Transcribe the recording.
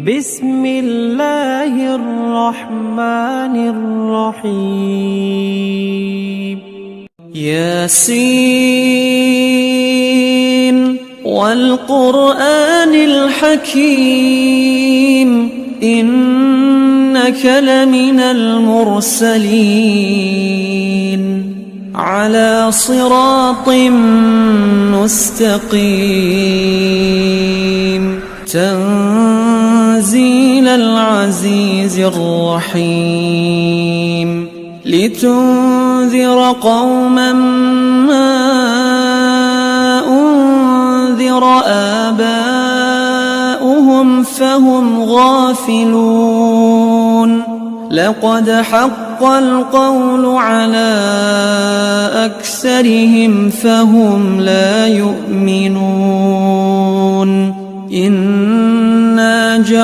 بسم الله الرحمن الرحيم ياسين والقرآن الحكيم إنك لمن المرسلين على صراط مستقيم تنزيل العزيز الرحيم لتنذر قوما ما أنذر آباؤهم فهم غافلون لقد حق القول على أكثرهم فهم لا يؤمنون